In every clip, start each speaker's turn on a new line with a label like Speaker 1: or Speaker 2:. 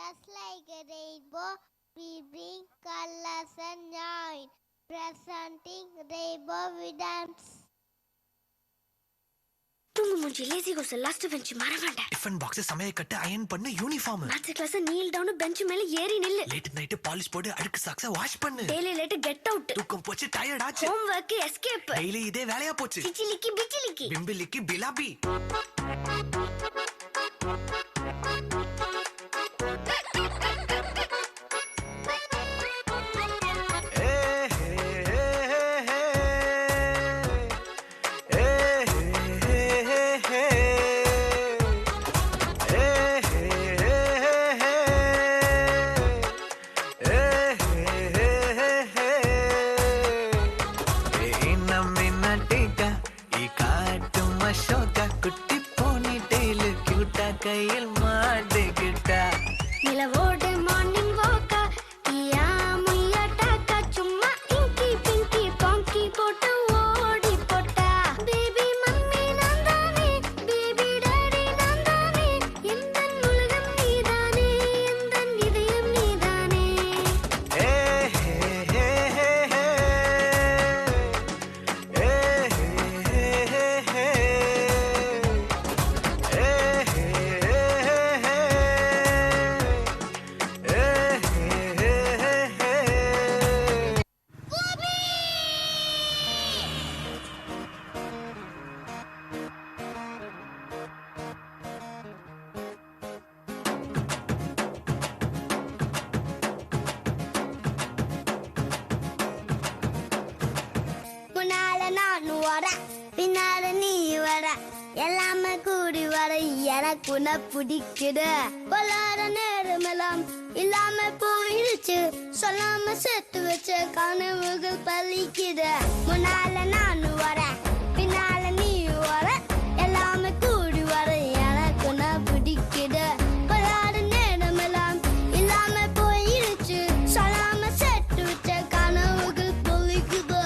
Speaker 1: Just like a rainbow, we bring colors and joy. Presenting Rainbow with Dance.
Speaker 2: தூங்கு மூஞ்சி lazy goes last bench மறவாண்ட
Speaker 3: tiffin box சமைய கட்டு iron பண்ணு uniform
Speaker 2: maths class kneel down bench மேல ஏறி நில்லு
Speaker 3: லேட் நைட் பாலிஷ் போடு அழுக்கு சாக்ஸ வாஷ் பண்ணு
Speaker 2: டெய்லி லேட் கெட் அவுட்
Speaker 3: தூக்கம் போச்சு டயர்ட் ஆச்சு
Speaker 2: ஹோம் வர்க் எஸ்கேப்
Speaker 3: டெய்லி இதே வேலையா போச்சு
Speaker 2: சிச்சிலிக்கி பிச்சிலிக்கி
Speaker 3: பிம்பிலிக்கி பிலாபி கையில் மாட்டிக்கிட்டா
Speaker 2: நிலவோடு மார்னிங் வாக்கா பியா முய்யா டாக்கா சும்மா இங்கி பிங்கி பாங்கி போட்டு ஓடி போட்டா பேபி மம்மி நான் தானே பேபி டாடி நான் தானே எந்த உலகம் நீதானே எந்த இதயம் நீதானே
Speaker 3: ஏ ஹே ஹே ஹே ஹே ஏ ஹே ஹே ஹே
Speaker 1: பின்னால நீ வர எல்லாமே கூடி வர எனக்கு உன்னை பிடிக்குது கொள்ளாத நேரமெல்லாம் இல்லாம போயிடுச்சு சொல்லாம சேர்த்து வச்ச கனவுகள் பலிக்குது முன்னால நான் வர பின்னால நீ வர எல்லாமே கூடி வர எனக்கு உன்னை பிடிக்குது கொள்ளாத நேரமெல்லாம் இல்லாம போயிடுச்சு சொல்லாம சேர்த்து வச்ச கனவுகள் பலிக்குது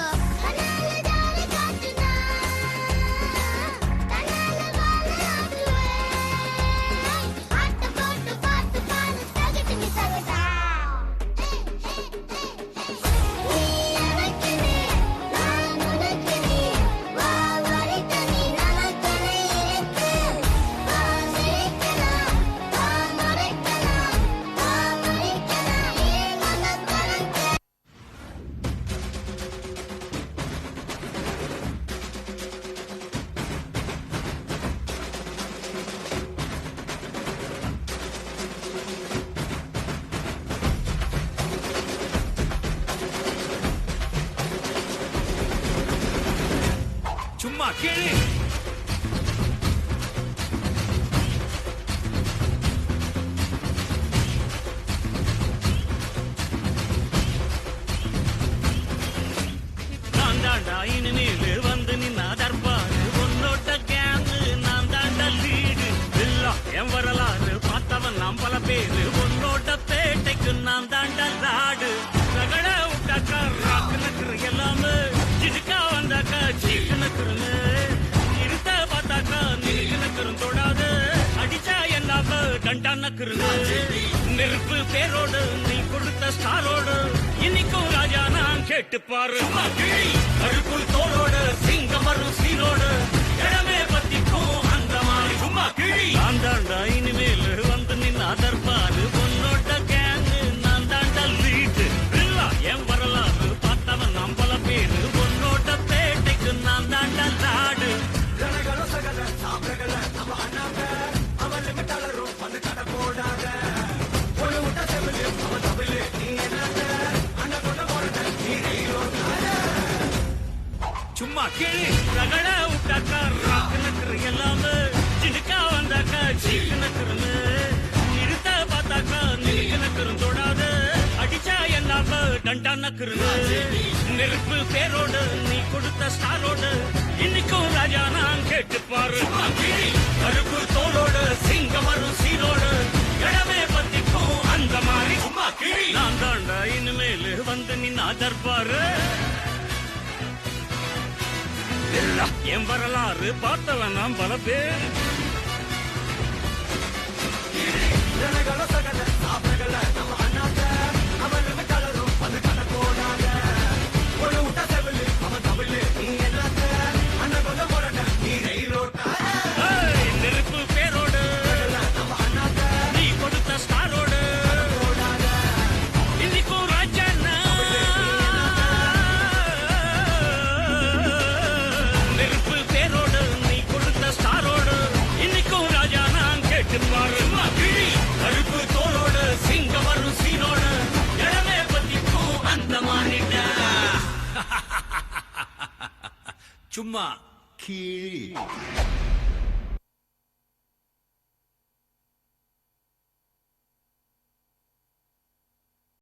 Speaker 4: சும்மா கேளு நான் தாண்டா இனிமேல் வந்து நின்னா தர்பாரு உன்னோட்ட கேங்கு நான் தாண்டா லீடு எல்லாம் என் வரலாறு பார்த்தவன் நாம் பல பேரு உன்னோட்ட பேட்டைக்கு நான் தாண்டா லாடு ரகட விட்டாக்கா ராக்கு நக்குற எல்லாமே இதுக்கா வந்தாக்கா சீக்கு நக்குறங்க இருத்த பார்த்தாக்கா நீக்கு நக்குறும் தொடாது அடிச்சா என்னாம டண்டா நக்குறங்க நெருப்பு பேரோடு நீ கொடுத்த ஸ்டாரோடு இன்னைக்கும் ராஜா நான் கேட்டு பாரு கருப்புள் தோளோடு சிங்கம் வரும் சீரோடு இடமே பத்திக்கும் அந்த மாதிரி சும்மா கிழி நான் தாண்டா இனிமேல் வந்து நின்று அதற்பாரு உன்னோட்ட கேங்கு நான் தாண்டா லீட்டு இல்ல என் வரலாறு பார்த்தவன் நாம் பல பேரு உன்னோட்ட பேட்டைக்கு நான் தாண்டா லாடு சும்மா கேளு ரகட விட்டாக்கா ராக்கு நக்குற எல்லாமே சிடுக்கா வந்தாக்கா சீக்கு நக்குறங்க நிறுத்த பார்த்தாக்கா நிறுக்கு நக்குறும் தொடாது அடிச்சா என்னாம டண்டா நக்குறங்க நெருப்பு பேரோடு நீ கொடுத்த ஸ்டாரோடு இன்னைக்கும் ராஜா நான் கேட்டு பாரு கருப்பு தோளோடு சிங்கம் வரும் சீரோடு இடமே பத்திக்கும் அந்த மாதிரி சும்மா கிழி நான் தாண்டா இனிமேல் வந்து நின்னா தர்பாரு என் வரலாறு பார்த்தவன் நாம் பல பேர் பண்ணிட்டா சும்மா கீழ்